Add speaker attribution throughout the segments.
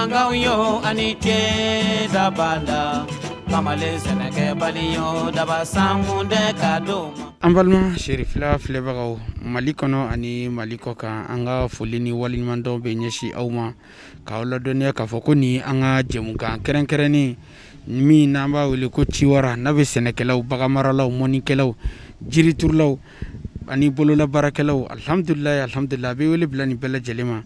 Speaker 1: mangaw yo ani che dabala kamale seneke baliyo daba sangunde kadoma.
Speaker 2: An balima Sherifila filɛbagaw Mali kɔnɔ ani Mali kɔ kan an ka foli ni waliɲumandɔn bɛ ɲɛsin aw ma k'aw ladɔnniya k'a fɔ ko ni an ka jɛmukan kɛrɛnkɛrɛnnen min n'an b'a wele ko Ciwara n'a bɛ sɛnɛkɛlaw baganmaralaw mɔnikɛlaw jiriturulaw ani bololabaarakɛlaw alhamdulilayi a bɛ wele bila nin bɛɛ lajɛlen ma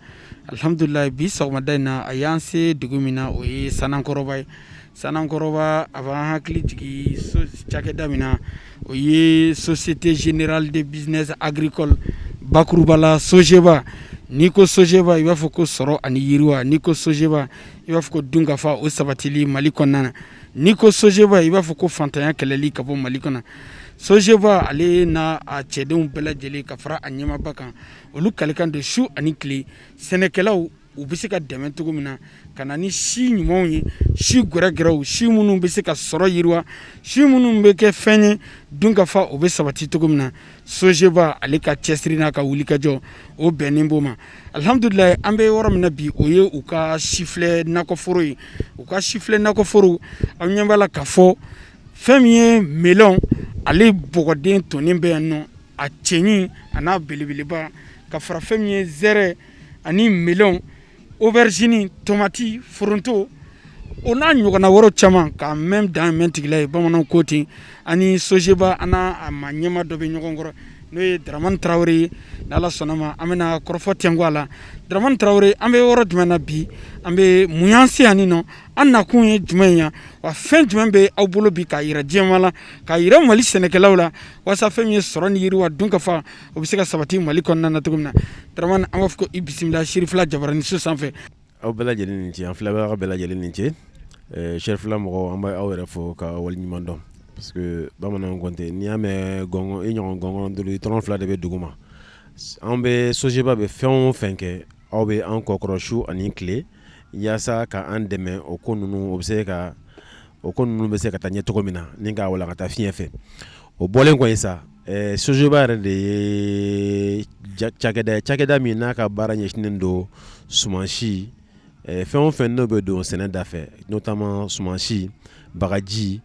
Speaker 2: alhamdulilayi bi sɔgɔmada in na a y'an se dugu min na o ye Sanankɔrɔba ye Sanankɔrɔba a b'an hakili jigin cakɛda min na o ye Société Générale de Business Agricole bakurubala Sogeba n'i ko Sogeba i b'a fɔ ko sɔrɔ ani yiriwa n'i ko Sogeba i b'a fɔ ko dunkafa o sabatili Mali kɔnɔna na n'i ko Sogeba i b'a fɔ ko fantanya kɛlɛli ka bɔ Mali kɔnɔ Sogeba ale n'a a cɛdenw bɛɛ lajɛlen ka fara a ɲɛmaaba kan olu kalikan don su ani tile sɛnɛkɛlaw u bɛ se ka dɛmɛ cogo min na ka na ni si ɲumanw ye si gɛrɛgɛrɛw si minnu bɛ se ka sɔrɔ yiriwa si minnu bɛ kɛ fɛn ye dunkafa o bɛ sabati cogo min na Sogeba ale ka cɛsiri n'a ka wulikajɔ o bɛnnen b'o ma alhamdulilayi an bɛ yɔrɔ min na bi o ye u ka sifilɛ nakɔforo ye u ka sifilɛ nakɔforo aw ɲɛ b'a la k'a fɔ fɛn min ye melon ale bɔgɔden tonnen bɛ yan nɔ a cɛɲi a n'a belebeleba ka fara fɛn min ye zɛrɛ ani melon aubergine tomati foronto o n'a ɲɔgɔnna wɛrɛw caman ka mɛn dan mɛn tigila ye bamananw ko ten ani Sogeba an n'a ma ɲɛma dɔ bɛ ɲɔgɔn kɔrɔ n'o ye Dramane Traoré ye n'Ala sɔnna ma an bɛna kɔrɔfɔ tɛnku a la Dramane Traoré an bɛ yɔrɔ jumɛn na bi an bɛ mun y'an se yan nɔ an nakun ye jumɛn ye wa fɛn jumɛn bɛ aw bolo bi k'a yira diɲɛma la k'a yira Mali sɛnɛkɛlaw la walasa fɛn min ye sɔrɔ ni yiriwa dunkafa o bɛ se ka sabati Mali kɔnɔna na cogo min na Dramane an b'a fɔ ko i bisimila Sherifila Jabaranin so sanfɛ.
Speaker 3: Aw bɛɛ lajɛlen ni ce an filɛbaga bɛɛ lajɛlen ni ce Sherifila mɔgɔw an bɛ aw yɛrɛ fo ka waliɲuman dɔn parce que bamananw ko ten n'i y'a mɛn gɔngɔn i ɲɔgɔn gɔngɔn dɔrɔn tɔrɔn fila de bɛ dugu ma an bɛ Sogeba bɛ fɛn o fɛn kɛ aw bɛ an kɔkɔrɔ su ani tile yaasa ka an dɛmɛ o ko ninnu bɛ se ka taa ɲɛ cogo min na ni k'a wala ka taa fiɲɛ fɛ o bɔlen kɔ yen sa Sogeba yɛrɛ de ye cakɛda min n'a ka baara ɲɛsinnen don sumansi fɛn o fɛn n'o bɛ don sɛnɛ da fɛ notamment sumansi bagaji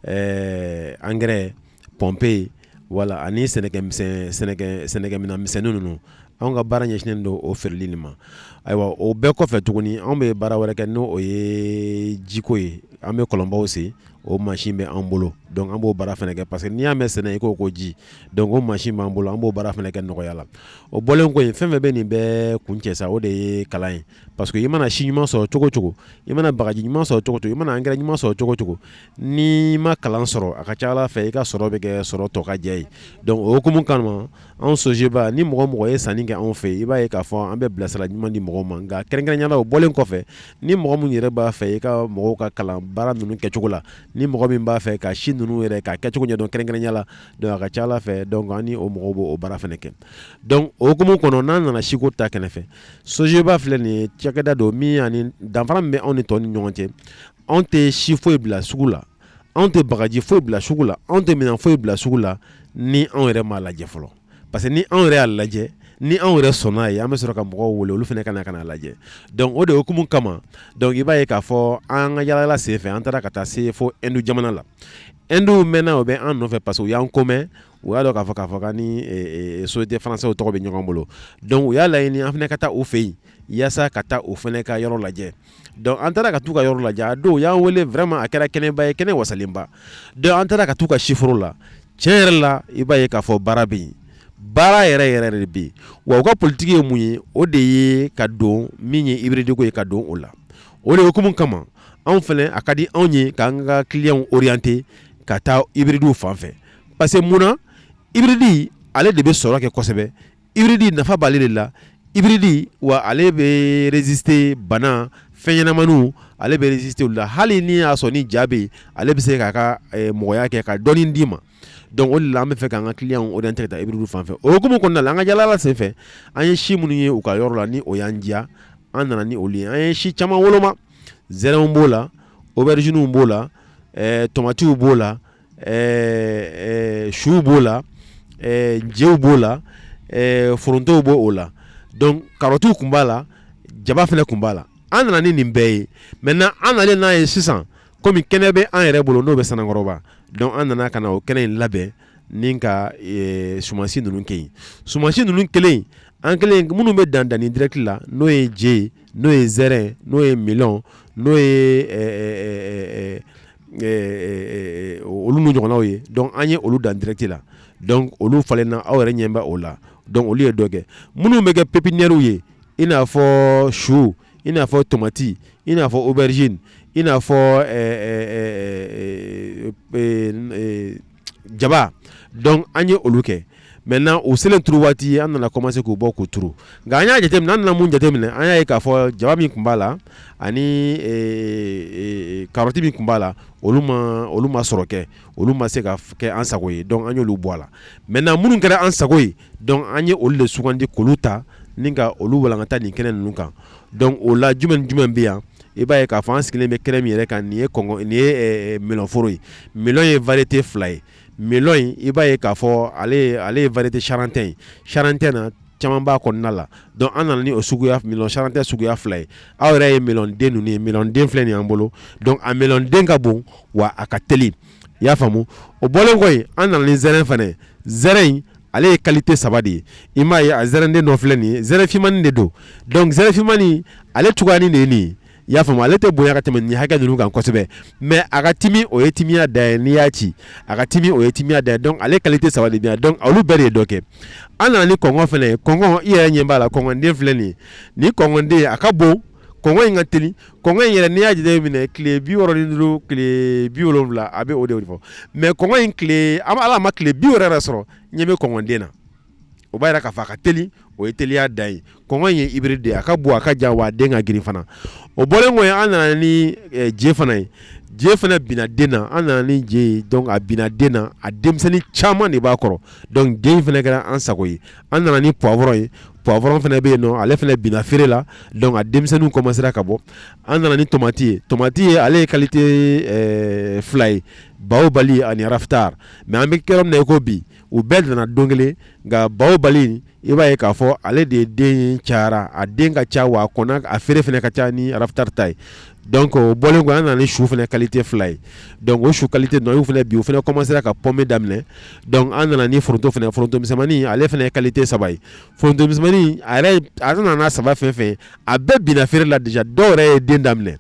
Speaker 3: engrais pompe wala ani sɛnɛkɛminɛn misɛnnin ninnu anw ka baara ɲɛsinnen don o feereli nin ma ayiwa o bɛɛ kɔfɛ tuguni anw bɛ baara wɛrɛ kɛ n'o ye jiko ye an bɛ kɔlɔnbaw sen o mansin bɛ an bolo donc an b'o baara fana kɛ parce que n'i y'a mɛn sɛnɛ i ko ji donc o mansin b'an bolo an b'o baara fana kɛ nɔgɔya la o bɔlen ko yen fɛn fɛn bɛ nin bɛɛ kun cɛ sa o de ye kalan ye parce que i mana si ɲuman sɔrɔ cogo cogo i mana bagaji ɲuman sɔrɔ cogo cogo i mana engrais ɲuman sɔrɔ cogo cogo n'i ma kalan sɔrɔ a ka ca Ala fɛ i ka sɔrɔ bɛ kɛ sɔrɔ tɔ ka diya ye donc o hukumu kama anw Sogeba ni mɔgɔ ye sanni kɛ anw fɛ i b'a ye k'a fɔ an bɛ bilasirali ɲuman di mɔgɔw ma nka kɛrɛnkɛrɛnnenya o bɔlen kɔfɛ ni mɔgɔ min yɛrɛ b'a fɛ i ka mɔgɔw ka kalan baara ninnu kɛcogo la ni mɔgɔ min b'a fɛ ka si ninnu yɛrɛ k'a kɛcogo ɲɛdɔn kɛrɛnkɛrɛnnenya la donc a ka ca Ala fɛ donc an ni o mɔgɔw b'o baara fana kɛ donc o hukumu kɔnɔ n'an nana siko ta kɛnɛfɛ Sogeba filɛ nin ye cakɛda don min ani danfara min bɛ anw ni tɔw ni ɲɔgɔn cɛ anw tɛ si foyi bila sugu la anw tɛ bagaji foyi bila sugu la anw tɛ minɛn foyi bila sugu la ni anw yɛrɛ m'a lajɛ fɔlɔ parce que ni anw yɛrɛ y'a lajɛ ni anw yɛrɛ sɔnna ye an bɛ sɔrɔ ka mɔgɔw wele olu fana ka na lajɛ donc o de hukumu kama donc i b'a ye k'a fɔ an ka yala sen fɛ an taara ka taa se fo Hindu jamana la Hindu mɛnna o bɛ an nɔfɛ parce que u y'an komɛn u y'a dɔn k'a fɔ k'an ni société française tɔgɔ bɛ ɲɔgɔn bolo donc u y'a laɲini an fana ka taa u fɛ yen yaasa ka taa u fana ka yɔrɔ lajɛ donc an taara ka t'u ka yɔrɔ lajɛ a don u y'an wele vraiment a kɛra kɛnɛba ye kɛnɛ wasalenba donc an taara ka t'u ka siforo la tiɲɛ yɛrɛ la i b'a ye k'a fɔ baara bɛ yen baara yɛrɛ de bɛ yen wa u ka politiki ye mun ye o de ye ka don min ye hybride ko ye ka don o la o de hukumu kama anw fɛnɛ a ka di anw ye k'an ka clients orienter ka taa hybride fan fɛ parce que munna hybride ale de bɛ sɔrɔ kɛ kosɛbɛ hybride nafa b'ale de la hybride wa ale bɛ résister bana fɛn ɲɛnamaniw ale bɛ résister olu la hali ni y'a sɔrɔ ni ja bɛ yen ale bɛ se k'a ka mɔgɔya kɛ ka dɔɔni d'i ma donc o de la an bɛ fɛ k'an ka clients orienter ka taa hybride fan fɛ o hukumu kɔnɔna la an ka yala sen fɛ an ye si minnu ye u ka yɔrɔ la ni o y'an diya an nana ni olu ye an ye si caman woloma zɛrɛnw b'o la aubergines b'o la tomatiw b'o la siw b'o la njɛw b'o la forontow b'o la donc carottes kun b'a la jaba fana kun b'a la an nana ni nin bɛɛ ye maintenant an nalen n'a ye sisan komi kɛnɛ bɛ an yɛrɛ bolo n'o bɛ Sanakɔrɔba donc an nana ka na o kɛnɛ in labɛn ni ka sumansi ninnu kɛ yen sumansi ninnu kelen an kelen minnu bɛ danni direct la n'o ye je n'o ye zɛrɛn n'o ye milɔn n'o ye olu n'u ɲɔgɔnnaw ye donc an ye olu dan direct la donc olu falenna aw yɛrɛ ɲɛ bɛ o la donc olu ye dɔ kɛ minnu bɛ kɛ pépinière ye i n'a fɔ su i n'a fɔ tomati i n'a fɔ aubergine i n'a fɔ jaba donc an ye olu kɛ maintenant o selen turu waati an nana commencer k'u bɔ k'u turu nka an y'a jateminɛ an nana mun jateminɛ an y'a ye k'a fɔ jaba min tun b'a la ani carotte min tun b'a la olu ma sɔrɔ kɛ olu ma se ka kɛ an sago ye donc an y'olu bɔ a la maintenant minnu kɛra an sago ye donc an ye olu de sugandi k'olu ta ni ka olu walankata nin kɛnɛ ninnu kan donc o la jumɛn bɛ yan i b'a ye k'a fɔ an sigilen bɛ kɛnɛ min yɛrɛ kan nin ye melɔnforo ye melɔn ye variété fila ye melɔn in i b'a ye k'a fɔ ale ye variété charentais ye charentais na caman b'a kɔnɔna la donc an nana ni o suguya melɔn charentais suguya fila ye aw yɛrɛ ye melɔnden ninnu ye melɔnden filɛ nin y'an bolo donc a melɔnden ka bon wa a ka teli i y'a faamu o bɔlen kɔ yen an nana ni zɛrɛn fana ye zɛrɛn in ale ye qualité saba de ye i m'a ye a zɛrɛnden dɔ filɛ nin ye zɛrɛn fimanin de don donc zɛrɛn fimanin ale cogoyanin de ye nin ye i y'a faamu ale tɛ bonya ka tɛmɛ nin hakɛ ninnu kan kosɛbɛ mais a ka timi o ye timiya da ye n'i y'a ci a ka timi o ye timiya da ye donc ale qualité saba de bɛ yan donc olu bɛɛ de ye dɔ kɛ an nana ni kɔngɔ fana ye kɔngɔ i yɛrɛ ɲɛ b'a la kɔngɔden filɛ nin ye nin kɔngɔden a ka bon kɔngɔ in ka teli kɔngɔ in yɛrɛ n'i y'a jateminɛ tile 65 tile 70 a bɛ o de fɔ mais kɔngɔ in tile ala ma tile 60 yɛrɛ sɔrɔ ɲɛ bɛ kɔngɔden na o b'a yira k'a fɔ a ka teli o ye teliya da ye kɔngɔ in ye hybride de ye a ka bon a ka jan wa a den ka girin fana o bɔlen kɔ yen an nana ni je fana ye je fana binna den na an nana ni je ye donc a binna den na a denmisɛnnin caman de b'a kɔrɔ donc den in fana kɛra an sago ye an nana ni poivron ye poivron fana bɛ yen nɔ ale fana binna feere la donc a denmisɛnninw commencera ka bɔ an nana ni tomati ye ale ye qualité fila ye baobali ani raftar mais an bɛ kɛ yɔrɔ min na i ko bi u bɛɛ nana don kelen nka baobali i b'a ye k'a fɔ ale de ye den cayara a den ka ca wa a kɔnna a feere fana ka ca ni raftar ta ye donc o bɔlen kɔ an nana ni su fana qualité fila ye donc o su qualité ninnu y'u fana bi u fana commencera ka pomme daminɛ donc an nana ni foronto misɛnmanin ale fana ye qualité saba ye foronto misɛnmanin a nana n'a saba fɛn fɛn ye a bɛɛ binna feere la déjà dɔw yɛrɛ ye den daminɛ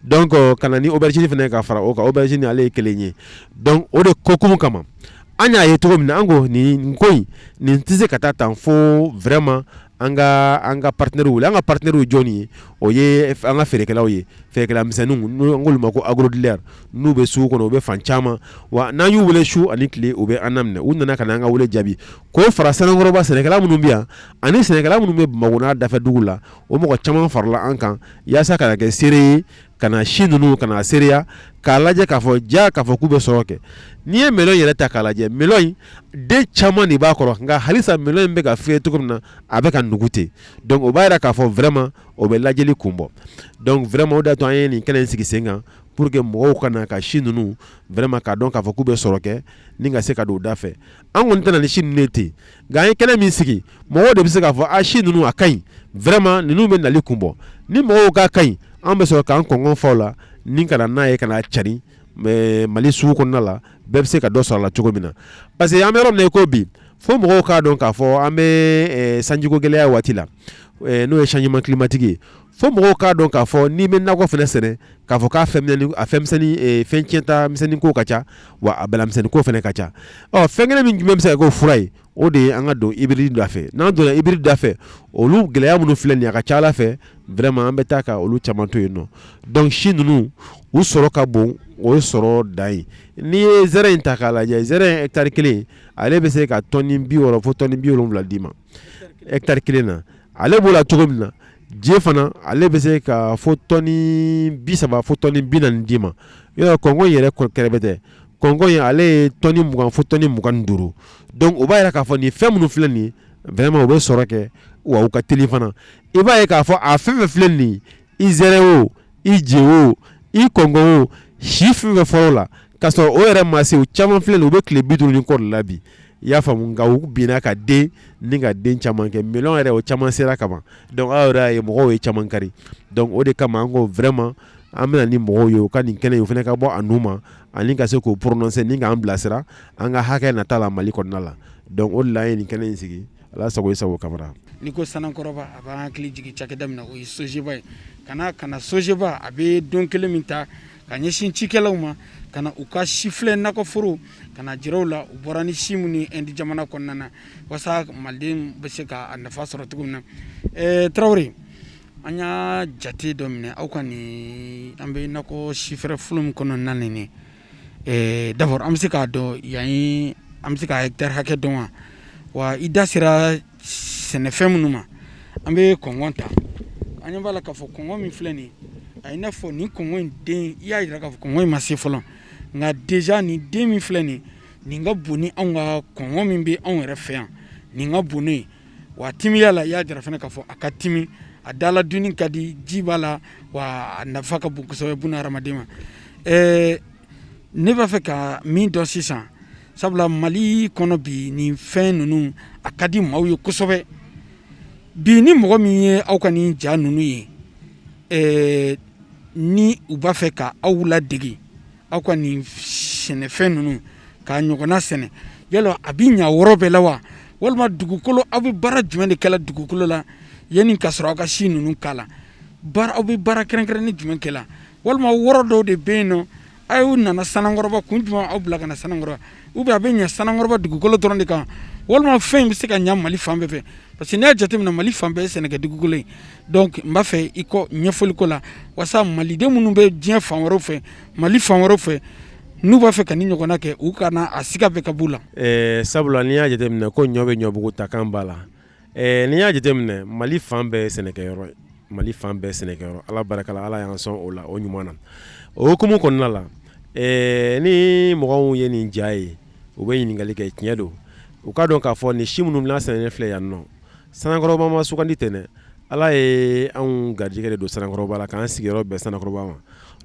Speaker 3: donc ka na ni aubergine fana ka fara o kan aubergine ale ye kelen ye donc o de kokumu kama an y'a ye cogo min na an ko nin ko in nin tɛ se ka taa tan fo vraiment an ka partenaires wele an ka partenaires jɔn ye o ye an ka feerekɛlaw ye feerekɛla misɛnninw n'an k'olu ma ko agrodealers n'u bɛ sugu kɔnɔ u bɛ fan caman wa n'an y'u wele su ani tile u bɛ an laminɛ u nana ka na an ka wele jaabi k'o fara Sanakɔrɔba sɛnɛkɛla minnu bɛ yan ani sɛnɛkɛla minnu bɛ Bamakɔ n'a dafɛ dugu la o mɔgɔ caman farala an kan yaasa ka na kɛ seere ye ka na si ninnu ka na seereya k'a lajɛ k'a fɔ k'a fɔ k'u bɛ sɔrɔ kɛ n'i ye melɔn yɛrɛ ta k'a lajɛ melɔn in den caman de b'a kɔrɔ nka halisa melɔn in bɛ ka fiyɛ cogo min na a bɛ ka nugu ten donc o b'a yira k'a fɔ vraiment o bɛ lajɛli kun bɔ donc vraiment o de y'a to an ye nin kɛnɛ in sigi sen kan pour que mɔgɔw ka na ka si ninnu vraiment k'a dɔn k'a fɔ k'u bɛ sɔrɔ kɛ ni ka se ka don u da fɛ an kɔni tɛna ni si ninnu ye ten nka an ye kɛnɛ min sigi mɔgɔw de bɛ se k'a fɔ a si ninnu a ka ɲi vraiment ninnu bɛ nali kun bɔ ni mɔgɔw k'a ka ɲi an bɛ sɔrɔ k'an kɔngɔ fɔ o la ni ka na n'a ye ka na cari Mali sugu kɔnɔna la bɛɛ bɛ se ka dɔ sɔrɔ a la cogo min na parce que an bɛ yɔrɔ min na i ko bi fo mɔgɔw k'a dɔn k'a fɔ an bɛ sanjiko gɛlɛya waati la n'o ye changement climatique ye fo mɔgɔw k'a dɔn k'a fɔ n'i bɛ nakɔ fɛnɛ sɛnɛ k'a fɔ k'a fɛn tiɲɛta misɛnnin ko ka ca wa a bɛlɛmisɛnnin ko fɛnɛ ka ca fɛn kelen min jumɛn bɛ se ka k'o fura ye o de ye an ka don hybride da fɛ n'an donna hybride da fɛ olu gɛlɛya minnu filɛ nin ye a ka ca Ala fɛ vraiment an bɛ taa ka olu caman to yen nɔ donc si ninnu u sɔrɔ ka bon o ye sɔrɔ dan ye n'i ye zɛrɛn in ta k'a lajɛ zɛrɛn hectare kelen ale bɛ se ka tɔni 60 fo tɔni 70 d'i ma hectare kelen na ale b'o la cogo min na je fana ale bɛ se ka fo tɔni 30 fo tɔni 40 d'i ma yɔrɔ kɔngɔ in yɛrɛ kɛrɛfɛ tɛ kɔngɔ in ale ye tɔni 20 fo tɔni 25 donc o b'a yira k'a fɔ nin fɛn minnu filɛ nin ye vraiment o bɛ sɔrɔ kɛ wa u ka teli fana i b'a ye k'a fɔ a fɛn fɛn filɛ nin ye i zɛrɛn o i je o i kɔngɔ o si fɛn fɛn fɔlɔ la k'a sɔrɔ o yɛrɛ ma se o caman filɛ nin ye u bɛ tile 50 ni kɔ de la bi i y'a faamu nka u binna ka den ni ka den caman kɛ melon yɛrɛ o caman sera ka ban donc aw yɛrɛ ye mɔgɔw ye caman kari donc o de kama an ko vraiment an bɛna ni mɔgɔw ye u ka nin kɛnɛ o fana ka bɔ a nu ma ani ka se k'o prononcer ni k'an bilasira an ka hakɛ nata la Mali kɔnɔna la donc o de la an ye nin kɛnɛ in sigi Ala sago i sago Kamara.
Speaker 2: Ni ko Sanakɔrɔba a b'an hakili jigin cakɛda min na o ye Sogeba ye kana Sogeba a bɛ don kelen min ta ka ɲɛsin cikɛlaw ma ka na u ka si filɛ nakɔforo ka na jira u la u bɔra ni si min ni Inde jamana kɔnɔna na walasa maliden bɛ se ka nafa sɔrɔ cogo min na Tarawele an y'a jate dɔ minɛ aw ka nin an bɛ nakɔ si fɛrɛ fɔlɔ min kɔnɔna nin d'abord an bɛ se k'a dɔn yan an bɛ se ka hectare hakɛ dɔn wa i da sera sɛnɛfɛn minnu ma an bɛ kɔngɔn ta an ɲɛ b'a la k'a fɔ kɔngɔn min filɛ nin a i n'a fɔ nin kɔngɔn in den i y'a jira k'a fɔ kɔngɔn in ma se fɔlɔ nka déjà nin den min filɛ nin ka bon ni anw ka kɔngɔn min bɛ anw yɛrɛ fɛ yan nin ka bon ne wa timiya la i y'a jira fana k'a fɔ a ka timi a dala dunni ka di ji b'a la wa a nafa ka bon kosɛbɛ buna hadamaden ma ne b'a fɛ ka min dɔn sisan sabula Mali kɔnɔ bi nin fɛn ninnu a ka di maaw ye kosɛbɛ bi ni mɔgɔ min ye aw ka nin ja ninnu ye ni u b'a fɛ ka aw ladege aw ka nin sɛnɛfɛn ninnu k'a ɲɔgɔnna sɛnɛ yala a bɛ ɲɛ yɔrɔ bɛɛ la wa walima dugukolo aw bɛ baara jumɛn de kɛla dugukolo la yanni ka sɔrɔ aw ka si ninnu k'a la aw bɛ baara kɛrɛnkɛrɛnni jumɛn kɛla walima wɔrɔ dɔw de bɛ yen nɔ aw y'u nana Sanakɔrɔba kun jumɛn aw bila ka na Sanakɔrɔba ou bien a bɛ ɲɛ Sanakɔrɔba dugukolo dɔrɔn de kan walima fɛn in bɛ se ka ɲɛ Mali fan bɛɛ fɛ parce que n'i y'a jateminɛ Mali fan bɛɛ ye sɛnɛkɛ dugukolo ye donc n b'a fɛ i kɔ ɲɛfɔli ko la walasa maliden minnu bɛ diɲɛ fan wɛrɛw fɛ Mali fan wɛrɛw fɛ n'u b'a fɛ ka ni ɲɔgɔnna kɛ u kana a siga bɛɛ ka b'u la.
Speaker 3: Sabula n'i y'a jateminɛ ko ɲɔ bɛ ɲɔbugu ta kan b'a la n'i y'a jateminɛ Mali fan bɛɛ ye sɛnɛkɛyɔrɔ ye Mali fan bɛɛ ye sɛnɛkɛyɔrɔ Ala barika la Ala y'an sɔn o la o ɲuman na o hukumu kɔnɔna la ni mɔgɔw ye nin ja ye u bɛ ɲininkali kɛ tiɲɛ don u ka dɔn k'a fɔ nin si minnu bɛna sɛnɛ filɛ yan nɔ Sanakɔrɔba ma sugandi tɛ Ala ye anw garijɛgɛ de don Sanakɔrɔba la k'an sigiyɔrɔ bɛn Sanakɔrɔba ma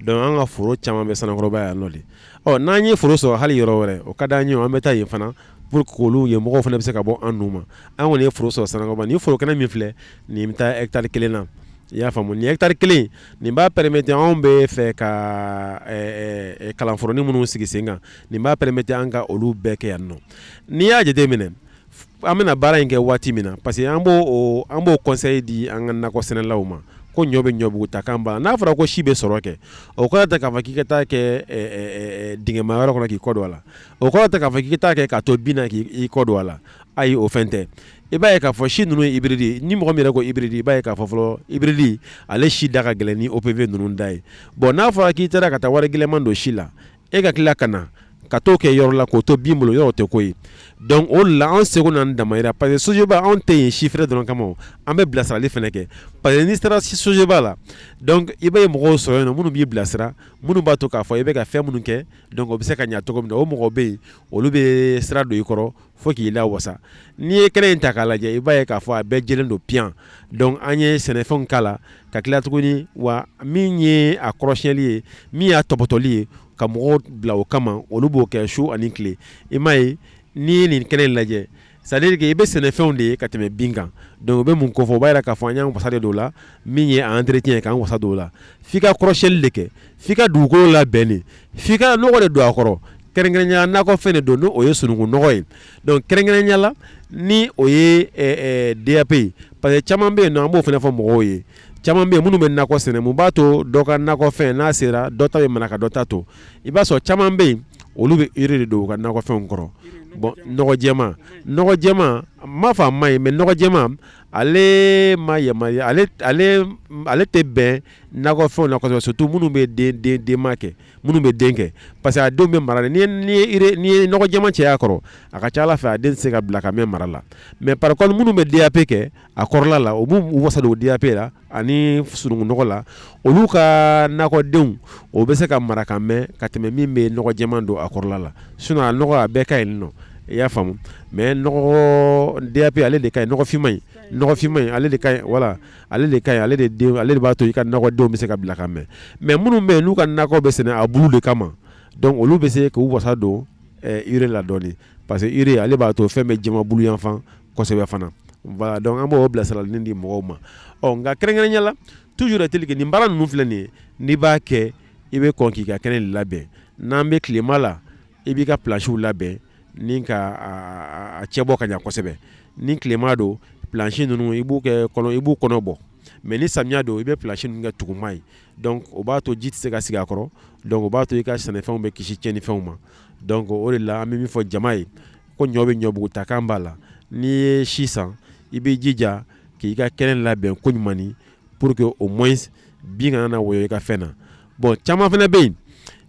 Speaker 3: donc an ka foro caman bɛ Sanakɔrɔba yan nɔ de n'an ye foro sɔrɔ hali yɔrɔ wɛrɛ o ka d'an ye an bɛ taa yen fana pour que olu ye mɔgɔw fana bɛ se ka bɔ an nu ma an kɔni ye foro sɔrɔ Sanakɔrɔba nin foro kɛnɛ min filɛ nin bɛ taa hectare 1 na i y'a faamu nin hectare 1 nin b'a permettre anw bɛ fɛ ka kalanforonin minnu sigi sen kan nin b'a permettre an ka olu bɛɛ kɛ yan nɔ n'i y'a jateminɛ an bɛna baara in kɛ waati min na parce que an b'o conseil di an ka nakɔ sɛnɛlaw ma ko ɲɔ bɛ ɲɔbugu ta kan ba n'a fɔra ko si bɛ sɔrɔ kɛ o kɔrɔ tɛ k'a fɔ k'i ka taa kɛ dingɛma yɔrɔ kɔnɔ k'i kɔ don a la o kɔrɔ tɛ k'a fɔ k'i ka taa kɛ k'a to bin na k'i kɔ don a la ayi o fɛn tɛ i b'a ye k'a fɔ si ninnu ye hybride ni mɔgɔ min yɛrɛ ko hybride i b'a ye k'a fɔ fɔlɔ hybride ale si da ka gɛlɛn ni OPV ninnu da ye bon n'a fɔra k'i taara ka taa wari gɛlɛman don si la e ka tila ka na ka t'o kɛ yɔrɔ la k'o to bin bolo yɔrɔ tɛ ko ye donc o la an seko n'an damayira parce que Sojeba anw tɛ yen si feere dɔrɔn kama an bɛ bilasirali fana kɛ parce que n'i sera Sojeba la donc i bɛ mɔgɔw sɔrɔ yen nɔ minnu b'i bilasira minnu b'a to k'a fɔ i bɛ ka fɛn minnu kɛ donc o bɛ se ka ɲɛ cogo min na o mɔgɔw bɛ yen olu bɛ sira don i kɔrɔ fo k'i lawasa n'i ye kɛnɛ in ta k'a lajɛ i b'a ye k'a fɔ a bɛɛ jɛlen don piyan donc an ye sɛnɛfɛnw k'a la ka tila tuguni wa min ye a kɔrɔsiyɛnli ye min y'a tɔpɔtɔli ye ka mɔgɔw bila o kama olu b'o kɛ su ani tile i m'a ye n'i ye nin kɛnɛ in lajɛ c'est-à-dire que i bɛ sɛnɛfɛnw de ye ka tɛmɛ bin kan donc u bɛ mun kofɔ o b'a yira k'a fɔ an y'an wasa de don o la min ye a entretien ye k'an wasa don o la f'i ka kɔrɔsiyɛnli de kɛ f'i ka dugukolo labɛn de f'i ka nɔgɔ de don a kɔrɔ kɛrɛnkɛrɛnnenya nakɔfɛn de don n'o ye sununkun nɔgɔ ye donc kɛrɛnkɛrɛnnenya la ni o ye DAP ye parce que caman bɛ yen nɔ an b'o fana fɔ mɔgɔw ye caman bɛ yen minnu bɛ nakɔ sɛnɛ mun b'a to dɔ ka nakɔfɛn n'a sera dɔ ta bɛ mana ka dɔ ta to i b'a sɔrɔ caman bɛ yen olu bɛ iri de don u ka nakɔfɛnw kɔrɔ bon nɔgɔ jɛma n m'a fɔ a ma ɲi mais nɔgɔ jɛma ale ma yamaruya ale tɛ bɛn nakɔfɛnw na kosɛbɛ surtout minnu bɛ denma kɛ minnu bɛ den kɛ parce que a denw bɛ mara de n'i ye nɔgɔ jɛma caya a kɔrɔ a ka ca Ala fɛ a den tɛ se ka bila ka mɛn mara la mais par contre minnu bɛ DAP kɛ a kɔrɔla la u b'u wasa don DAP la ani sununkun nɔgɔ la olu ka nakɔdenw o bɛ se ka mara ka mɛn ka tɛmɛ min bɛ nɔgɔ jɛma don a kɔrɔla la sinon a nɔgɔ a bɛɛ ka ɲi nɔ i y'a faamu mais nɔgɔ DAP ale de ka ɲi nɔgɔfinma in ale de ka ɲi voilà ale de ka ɲi ale de b'a to i ka nakɔdenw bɛ se ka bila ka mɛn mais minnu bɛ yen n'u ka nakɔ bɛ sɛnɛ a bulu de kama donc olu bɛ se k'u wasa don urée la dɔɔni parce que urée ale b'a to fɛn bɛ jɛma bulu yanfan kosɛbɛ fana voilà donc an b'o bilasirali di mɔgɔw ma nka kɛrɛnkɛrɛnya la toujours est-il que nin baara ninnu filɛ nin ye n'i b'a kɛ i bɛ kɔn k'i ka kɛnɛ labɛn n'an bɛ tilema la i b'i ka planches labɛn ni ka a cɛ bɔ ka ɲɛ kosɛbɛ ni tilema don planches ninnu i b'u kɔnɔ bɔ mais ni samiya don i bɛ planches ninnu kɛ tuguma ye donc o b'a to ji tɛ se ka sigi a kɔrɔ donc o b'a to i ka sɛnɛfɛnw bɛ kisi tiɲɛnifɛnw ma donc o de la an bɛ min fɔ jama ye ko ɲɔ bɛ ɲɔbuguta kan b'a la n'i ye si san i b'i jija k'i ka kɛnɛ labɛn ko ɲuman pour que au moins bin kana na woyɔ i ka fɛn na bon caman fana bɛ yen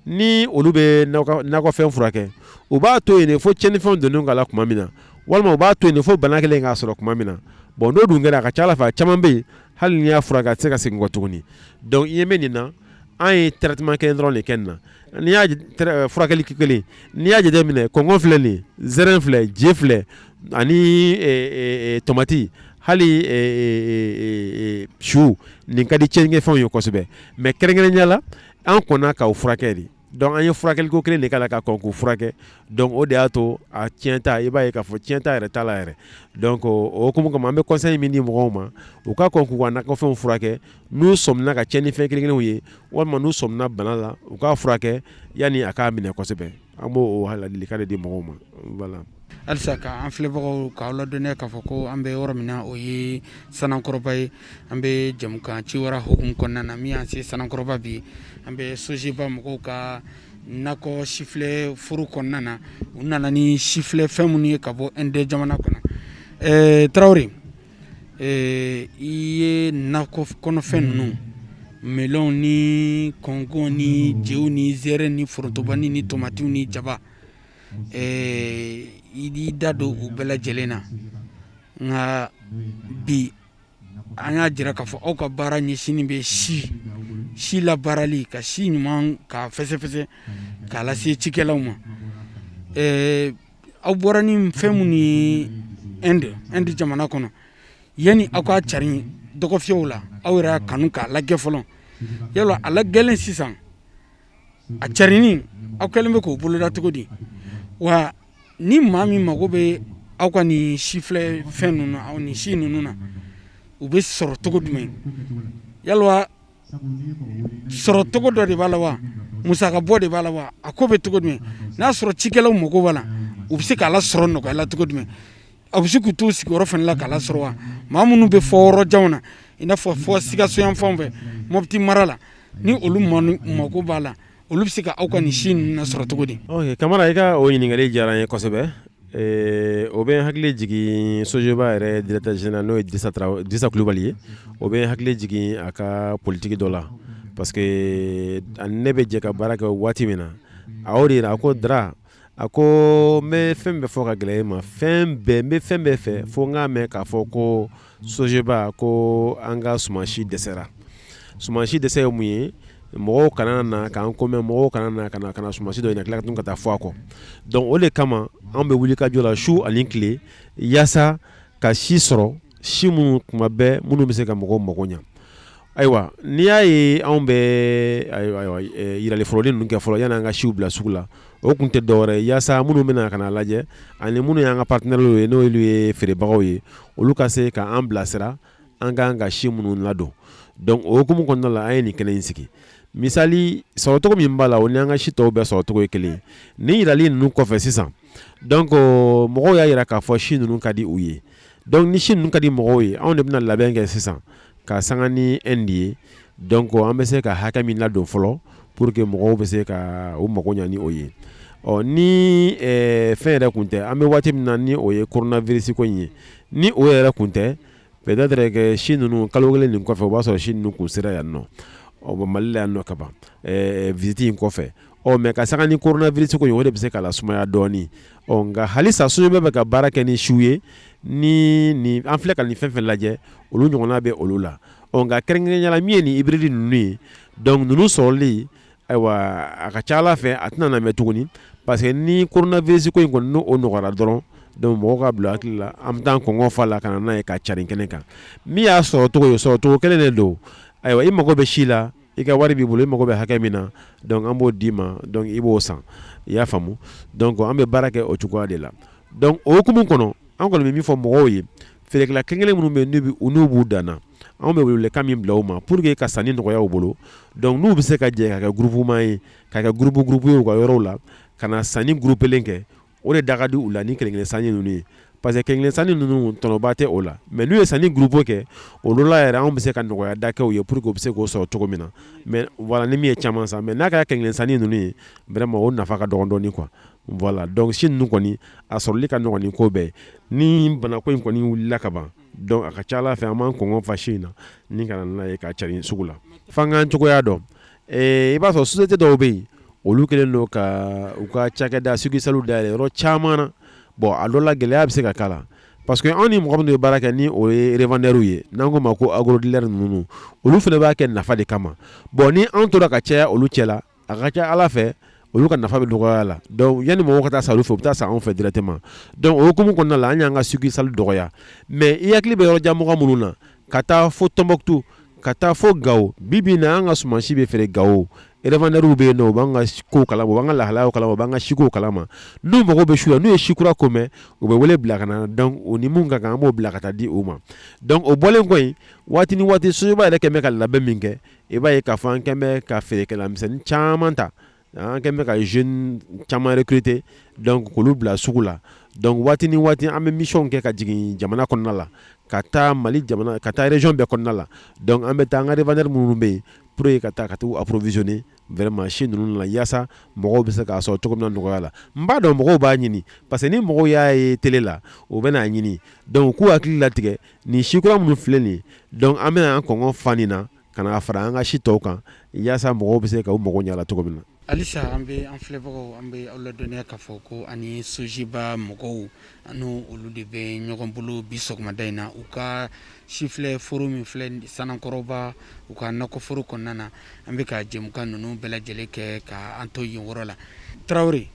Speaker 3: ni olu bɛ nakɔfɛn furakɛ u b'a to yen fo tiɲɛnifɛnw donnen k'a la tuma min na walima u b'a to yen fo bana kelen k'a sɔrɔ tuma min na bon n'o dun kɛra a ka ca ala fɛ a caman bɛ yen hali n'i y'a furakɛ a tɛ se ka segin kɔ tuguni donc i ye mɛn nin na an ye traitement kelen dɔrɔn de kɛ nin na n'i y'a furakɛli kelen n'i y'a jateminɛ kɔngɔ filɛ nin ye zɛrɛn filɛ je filɛ ani tomati hali su nin ka di tiɲɛnikɛfɛnw ye kosɛbɛ mais kɛrɛnkɛrɛnya la an kɔnna k'aw furakɛ de donc an ye furakɛliko kelen de k'a la ka kɔn k'u furakɛ donc o de y'a to a tiɲɛta i b'a ye k'a fɔ tiɲɛta yɛrɛ t'a la yɛrɛ donc o hukumu kama an bɛ conseil min di mɔgɔw ma u ka kɔn k'u ka nakɔfɛnw furakɛ n'u sɔmina ka tiɲɛnifɛn kelen-kelenw ye walima n'u sɔmina bana la u k'a furakɛ yanni a k'a minɛ kosɛbɛ an b'o ladilikan de di mɔgɔw ma voilà.
Speaker 2: halisa ka an filɛbagaw k'aw ladɔnniya k'a fɔ ko an bɛ yɔrɔ min na o ye Sanakɔrɔba ye an bɛ jamukan ci wɛrɛ hukumu kɔnɔna na min y'an se Sanakɔrɔba bi an bɛ SOGEBA mɔgɔw ka nakɔ sifilɛ foro kɔnɔna na u nana ni sifilɛ fɛn minnu ye ka bɔ ND jamana kɔnɔ Tarawele i ye nakɔ kɔnɔfɛn ninnu melon ni kɔngɔ ni jew ni zɛrɛ ni forotobani ni tomatiw ni jaba i da don u bɛɛ lajɛlen na nka bi an y'a jira k'a fɔ aw ka baara ɲɛsinnen bɛ si labaarali ka si ɲuman k'a fɛsɛfɛsɛ k'a lase cikɛlaw ma aw bɔra ni fɛn minnu ye Inde jamana kɔnɔ yanni aw ka cari dɔgɔfiyɛw la aw yɛrɛ y'a kanu k'a lajɛ fɔlɔ yala a lagɛlen sisan a carinni aw kɛlen bɛ k'o boloda cogo di wa ni maa min mago bɛ aw ka nin sifilɛ fɛn ninnu aw ni si ninnu na u bɛ sɔrɔ cogo jumɛn yalwa sɔrɔ cogo dɔ de b'a la wa musaka bɔ de b'a la wa a ko bɛ cogo jumɛn n'a sɔrɔ cikɛlaw mago b'a la u bɛ se k'a la sɔrɔ nɔgɔya la cogo jumɛn a bɛ se k'u t'u sigiyɔrɔ fana la k'a la sɔrɔ wa maa minnu bɛ fɔ yɔrɔjanw na i n'a fɔ Sikaso yan fanw fɛ Mopti mara la ni olu mago b'a la olu bɛ se ka aw ka nin si ninnu sɔrɔ cogo di.
Speaker 3: ok Kamara i ka o ɲininkali diyara n ye kosɛbɛ o bɛ n hakili jigin SOGEBA yɛrɛ directeur général n'o ye Dirisa Kulubali ye o bɛ n hakili jigin a ka politique dɔ la parce que ne bɛ jɛ ka baara kɛ waati min na a y'o de yira a ko Dra a ko n bɛ fɛn bɛɛ fɔ ka gɛlɛya e ma n bɛ fɛn bɛɛ fɛ fo n k'a mɛn k'a fɔ ko SOGEBA ko an ka sumansi dɛsɛra sumansi dɛsɛ ye mun ye mɔgɔw kana na k'an ko mɛn mɔgɔw kana na ka na sumansi dɔ ɲini ka tila ka tun ka taa fɔ a kɔ donc o de kama an bɛ wuli ka jɔ la su ani tile yaasa ka si sɔrɔ si minnu tuma bɛɛ minnu bɛ se ka mɔgɔw mago ɲa ayiwa n'i y'a ye anw bɛ yirali fɔlɔli ninnu kɛ fɔlɔ yanni an ka siw bila sugu la o tun tɛ dɔwɛrɛ ye yaasa minnu bɛna ka na lajɛ ani minnu y'an ka partenaires ye n'olu ye feerebagaw ye olu ka se ka an bilasira an k'an ka si minnu ladon donc o hukumu kɔnɔna la an ye nin kɛnɛ in sigi misali sɔrɔcogo min b'a la o ni an ka si tɔw bɛɛ sɔrɔcogo ye kelen ye ni yirali ninnu kɔfɛ sisan donc mɔgɔw y'a yira k'a fɔ si ninnu ka di u ye donc ni si ninnu ka di mɔgɔw ye anw de bɛna labɛn kɛ sisan ka sanga ni Inde ye donc an bɛ se ka hakɛ min ladon fɔlɔ pour que mɔgɔw bɛ se ka u mago ɲa ni o ye ni fɛn yɛrɛ kun tɛ an bɛ waati min na ni o ye coronavirus ko in ye ni o yɛrɛ kun tɛ peut-être que si ninnu kalo kelen nin kɔfɛ o b'a sɔrɔ si ninnu kun sera yan nɔ Mali la yan nɔ ka ban visite in kɔfɛ mais ka sanga ni coronavirus ko in o de bɛ se k'a lasumaya dɔɔni nka halisa SOGEBA bɛ ka baara kɛ ni siw ye ni an filɛ ka nin fɛn fɛn lajɛ olu ɲɔgɔnna bɛ olu la nka kɛrɛnkɛrɛnnenya la min ye nin hybride ninnu ye donc ninnu sɔrɔli ayiwa a ka ca Ala fɛ a tɛna na mɛn tuguni parce que ni coronavirus ko in kɔni n'o nɔgɔyara dɔrɔn donc mɔgɔw ka bila hakili la an bɛ taa kɔngɔ fa la ka na n'a ye ka carin kɛnɛ kan min y'a sɔrɔ cogo ye sɔrɔ cogo kelen de don ayiwa i mago bɛ si la i ka wari b'i bolo i mago bɛ hakɛ min na donc an b'o d'i ma donc i b'o san i y'a faamu donc an bɛ baara kɛ o cogoya de la donc o hukumu kɔnɔ an kɔni bɛ min fɔ mɔgɔw ye feerekɛla kelen minnu bɛ n'u b'u danna anw bɛ welekan min bila u ma pour que ka sanni nɔgɔya u bolo donc n'u bɛ se ka jɛ ka kɛ groupement ye ka kɛ groupe ye u ka yɔrɔw la ka na sanni groupelen kɛ o de da ka di u la ni kelen sanni ninnu ye parce que kelen sanni ninnu tɔnɔba tɛ o la mais n'u ye sanni groupe kɛ olu la yɛrɛ anw bɛ se ka nɔgɔya da kɛ u ye pour que u bɛ se k'o sɔrɔ cogo min na mais voilà ni min ye caman san mais n'a kɛra kelen sanni ninnu ye vraiment o nafa ka dɔgɔ dɔɔni quoi voilà donc si ninnu kɔni a sɔrɔli ka nɔgɔn ni ko bɛɛ ni banako in kɔni wulila ka ban donc a ka ca Ala fɛ an b'an kɔngɔ fa si in na ni ka na n'a ye ka cari sugu la f'an k'an cogoya dɔn i b'a sɔrɔ société dɔw bɛ yen olu kɛlen don ka u ka cakɛda succursale dayɛlɛ yɔrɔ caman na bon a dɔ la gɛlɛya bɛ se ka k'a la parce que anw ni mɔgɔ minnu bɛ baara kɛ ni o ye revendeurs ye n'an ko ma ko agrodealers ninnu olu fana b'a kɛ nafa de kama bon ni anw tora ka caya olu cɛ la a ka ca Ala fɛ olu ka nafa bɛ dɔgɔya la donc yanni mɔgɔw ka taa sa olu fɛ u bɛ taa sa anw fɛ directement donc o hukumu kɔnɔna la an y'an ka succursale dɔgɔya mais i hakili bɛ yɔrɔ jan mɔgɔ minnu na ka taa fo Tombouctou ka taa fo Gao bi bi in na an ka sumansi bɛ feere Gao revendeurs bɛ yen nɔ u b'an ka kow kalama u b'an ka lahalayaw kalama u b'an ka sikow kalama n'u mago bɛ su la n'u ye si kura ko mɛn u bɛ wele bila ka na donc o ni mun ka kan an b'o bila ka taa di u ma donc o bɔlen kɔ yen waati ni waati soba yɛrɛ kɛn bɛ ka labɛn min kɛ i b'a ye k'a fɔ an kɛn bɛ ka feerekɛla misɛnnin caman ta an kɛn bɛ ka jeunes caman recruter donc k'olu bila sugu la donc waati ni waati an bɛ mission kɛ ka jigin jamana kɔnɔna la ka taa Mali jamana ka taa région bɛɛ kɔnɔna la donc an bɛ taa an ka revendeurs minnu bɛ yen pour que ka t'u approvisionner vraiment si ninnu la yaasa mɔgɔw bɛ se k'a sɔrɔ cogo min na nɔgɔya la n b'a dɔn mɔgɔw b'a ɲini parce que ni mɔgɔw y'a ye télé la u bɛ n'a ɲini donc k'u hakili latigɛ nin si kura minnu filɛ nin ye donc an bɛna an kɔngɔ fa nin na ka na fara an ka si tɔw kan yaasa mɔgɔw bɛ se ka u mago ɲɛ a la cogo min na.
Speaker 2: Halisa an bɛ an filɛbagaw an bɛ aw ladɔnniya k'a fɔ ko ani sojiba mɔgɔw ani olu de bɛ ɲɔgɔn bolo bi sɔgɔmada in na u ka sifilɛ foro min filɛ Sanakɔrɔba u ka nakɔforo kɔnɔna na an bɛ ka jɛmukan ninnu bɛɛ lajɛlen kɛ ka an to yen yɔrɔ la Tarawele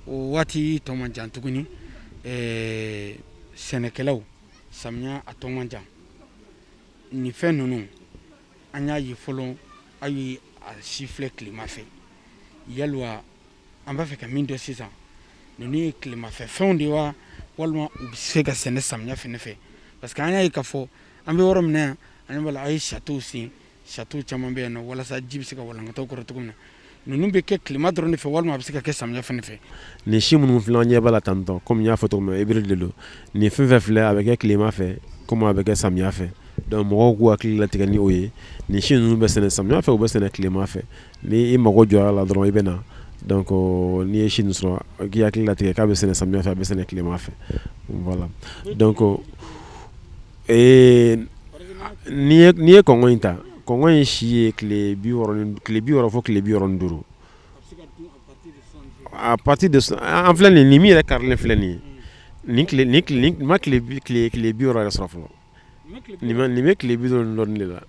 Speaker 2: o waati tɔ man jan tuguni sɛnɛkɛlaw samiya a tɔ man jan nin fɛn ninnu an y'a ye fɔlɔ aw ye a sifilɛ tilema fɛ yalwa an b'a fɛ ka min dɔn sisan ninnu ye tilemafɛ fɛnw de wa walima u bɛ se ka sɛnɛ samiya fɛnɛ fɛ parce que an y'a ye k'a fɔ an bɛ yɔrɔ min na yan an b'a la a ye château sen château caman bɛ yan nɔ walasa ji bɛ se ka walankata u kɔrɔ cogo min na ninnu bɛ kɛ tilema dɔrɔn de fɛ walima a bɛ se ka kɛ samiya fɛnɛ fɛ.
Speaker 3: nin si minnu filɛ an ɲɛ b'a la tantɔ komi n y'a fɔ cogo min na hybride de don nin fɛn fɛn filɛ a bɛ kɛ tilema fɛ komi a bɛ kɛ samiya fɛ donc mɔgɔw k'u hakili latigɛ ni o ye nin si ninnu bɛ sɛnɛ samiya fɛ u bɛ sɛnɛ tilema fɛ ni i mago jɔra a la dɔrɔn i bɛ na donc n'i ye si nin sɔrɔ k'i hakili latigɛ k'a bɛ sɛnɛ samiya fɛ a bɛ sɛnɛ tilema fɛ voilà donc n'i ye kɔngɔ in ta kɔngɔ in si ye tile 60 fo tile 65 à partir de an filɛ nin min yɛrɛ karilen filɛ nin ye nin ma tile 60 yɛrɛ sɔrɔ fɔlɔ nin bɛ tile 70 de la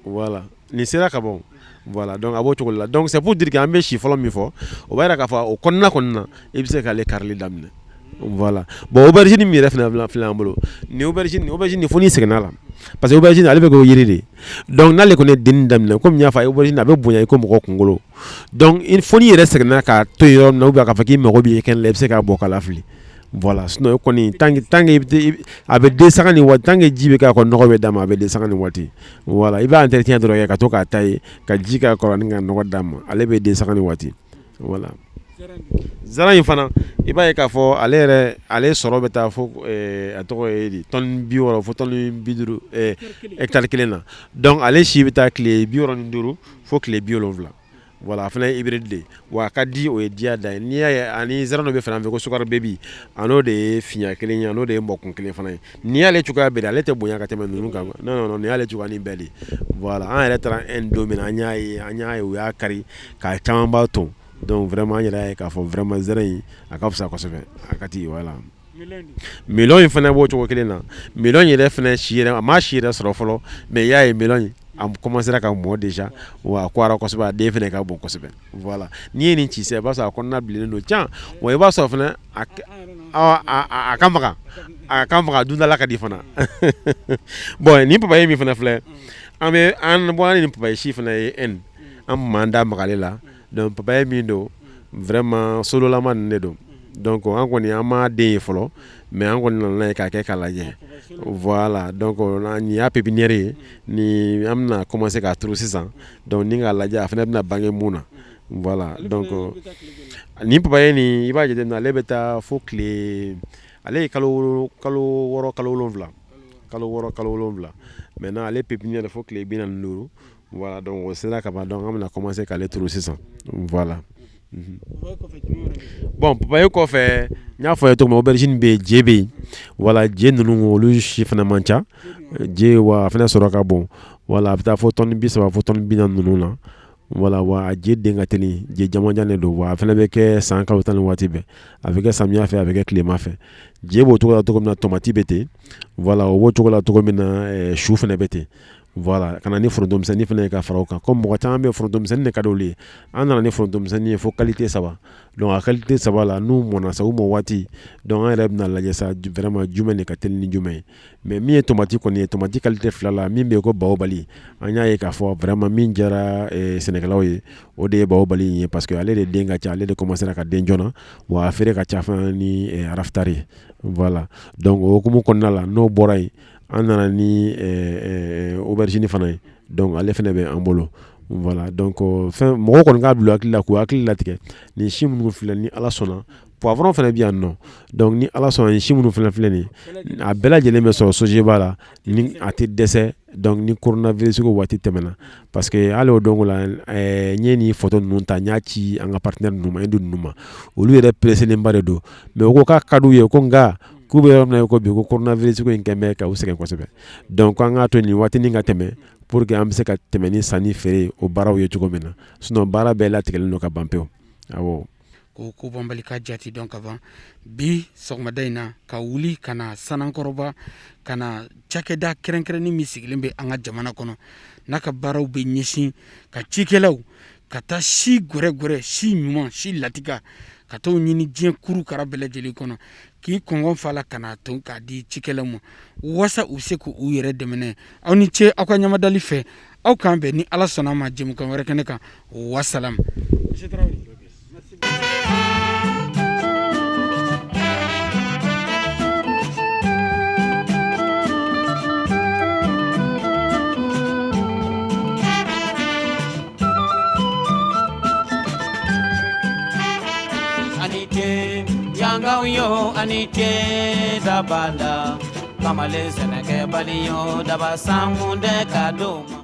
Speaker 3: voilà nin sera ka ban voilà donc a b'o cogo la donc c'est pour dire que an bɛ si fɔlɔ min fɔ o b'a yira k'a fɔ o kɔnɔna i bɛ se k'ale karili daminɛ voilà bon aubergine min yɛrɛ fana filɛ an bolo ni aubergine fo n'i sɛgɛnna la parce que aubergine ale bɛ k'o yiri de donc n'ale kɔni ye denni daminɛ komi n y'a fɔ aubergine a bɛ bonya i ko mɔgɔ kunkolo donc fo n'i yɛrɛ sɛgɛnna k'a to yen yɔrɔ min na ou bien k'a fɔ k'i mago b'i kɛnɛ la i bɛ se k'a bɔ k'a lafili voilà sinon kɔni tant que a bɛ den sanga ni waati tant que ji bɛ k'a kɔrɔ nɔgɔ bɛ d'a ma a bɛ den sanga ni waati voilà i b'a entretien dɔrɔn kɛ ka to k'a ta ye ka ji k'a kɔrɔ ani ka nɔgɔ d'a ma ale bɛ den sanga ni waati voilà. Zara in fana i b'a ye k'a fɔ ale sɔrɔ bɛ taa fo a tɔgɔ ye di tonne 60 fo tonne 50 hectare kelen na donc ale si bɛ taa tile 65 fo tile 70 voilà a fana ye hybride de wa a ka di o ye diya da ye n'i y'a ye ani zara dɔ bɛ fana fɛ ko sukaro bebi a n'o de ye fiɲɛ kelen ye a n'o de ye mɔkun kelen fana ye n'i y'ale cogoya bɛɛ de ale tɛ bonya ka tɛmɛ ninnu kan non nin y'ale cogoya ni bɛɛ de voilà an yɛrɛ taara don min na an y'a ye u y'a kari k'a caman b'a ton donc vraiment an yɛrɛ ye k'a fɔ vraiment zɛrɛ in a ka fisa kosɛbɛ a ka ti voilà melon in fana b'o cogo kelen na melon yɛrɛ fana si yɛrɛ a ma si yɛrɛ sɔrɔ fɔlɔ mais i y'a ye melon a commencera ka mɔ déjà wa a kɔra kosɛbɛ a den fana ka bon kosɛbɛ voilà n'i ye nin ci sisan i b'a sɔrɔ a kɔnɔna bilennen don can wa i b'a sɔrɔ fana a ka magan dundala ka di fana bon nin papaye min fana filɛ an bɔ ni papaye si fana ye en an manda magale la donc papaye min do vraiment solo lama ne do donc an kɔni an ma den ye fɔlɔ mais an kɔni nana ye k'a kɛ k'a lajɛ voilà donc ni y'a pépinière ye ni an bɛna commencer k'a turu sisan donc ni k'a lajɛ a fana bɛna bange mun na voilà donc ni papaye ni i b'a jateminɛ ale bɛ taa fo tile ale ye kalo 6 kalo 7 maintenant ale pépinière fo tile 45 voilà donc o sera ka ban donc an bɛna commencer k'ale turu sisan voilà. Bon papaye kɔfɛ n y'a fɔ a ye cogo min aubergine bɛ yen je bɛ yen voilà je ninnu olu si fana man ca je wa a fana sɔrɔ ka bon voilà a bɛ taa fɔ tɔni 30 fɔ tɔni 40 ninnu na voilà wa a je den ka teli je jamanjan de don wa a fana bɛ kɛ san kalo 10 waati bɛɛ a bɛ kɛ samiya fɛ a bɛ kɛ tilema fɛ je b'o cogo la cogo min na tomati bɛ ten voilà o b'o cogo la cogo min na su fana bɛ ten voilà kana ni foronto misɛnnin fana ye ka fara o kan comme mɔgɔ caman bɛ foronto misɛnnin de ka di olu ye an nana ni foronto misɛnnin ye fo qualité 3 donc a qualité 3 la n'u mɔna sa u mɔ waati donc an yɛrɛ bɛna lajɛ sa vraiment jumɛn de ka teli ni jumɛn ye mais min ye tomati kɔni ye tomati qualité 2 la min bɛ yen ko baobali an y'a ye k'a fɔ vraiment min diyara sɛnɛkɛlaw ye o de ye baobali ye parce que ale de den ka ca ale de commencera ka den joona wa a feere ka ca fana ni araftari ye voilà donc o hukumu kɔnɔna la n'o bɔra yen an nana ni aubergine fana ye donc ale fana bɛ an bolo voilà donc fɛn mɔgɔw kɔni k'a bila hakili la k'u hakili latigɛ nin si minnu filɛ ni ala sɔnna poivron fana bɛ yan nɔ donc ni ala sɔnna nin si minnu fana filɛ nin a bɛɛ lajɛlen bɛ sɔrɔ sojeba la ni a tɛ dɛsɛ donc ni coronavirus ko waati tɛmɛna parce que hali o dongo la n ye nin photo ninnu ta n y'a ci an ka partenaire ninnu ma Hindu ninnu ma olu yɛrɛ presselenba de don mais o ko k'a ka d'u ye ko nka k'u bɛ yɔrɔ min na ko bi ko coronavirus ko in kɛn bɛ ka u sɛgɛn kosɛbɛ donc an k'a to nin waatinin ka tɛmɛ pour que an bɛ se ka tɛmɛ ni sanni feere o baaraw ye cogo min na sinon baara bɛɛ latigɛlen don ka ban pewu awɔ.
Speaker 2: ko banbali ka jati dɔn ka ban bi sɔgɔmada in na ka wuli ka na Sanankɔrɔba ka na cakɛda kɛrɛnkɛrɛnnin min sigilen bɛ an ka jamana kɔnɔ n'a ka baaraw bɛ ɲɛsin ka cikɛlaw ka taa si gwɛrɛgwɛrɛ si ɲuman si latika ka t'o ɲini diɲɛ kuru kara bɛɛ lajɛlen kɔnɔ k'i kɔngɔ fa la ka na to k'a di cikɛlaw ma wasa u se k'u yɛrɛ dɛmɛ aw ni ce aw ka ɲamadali fɛ aw k'an bɛn ni ala sɔnna ma jɛmukan wɛrɛ kɛnɛ kan wasalam.
Speaker 1: Yanga yo anite dabala kamale seneke baliyo daba samunde kadoma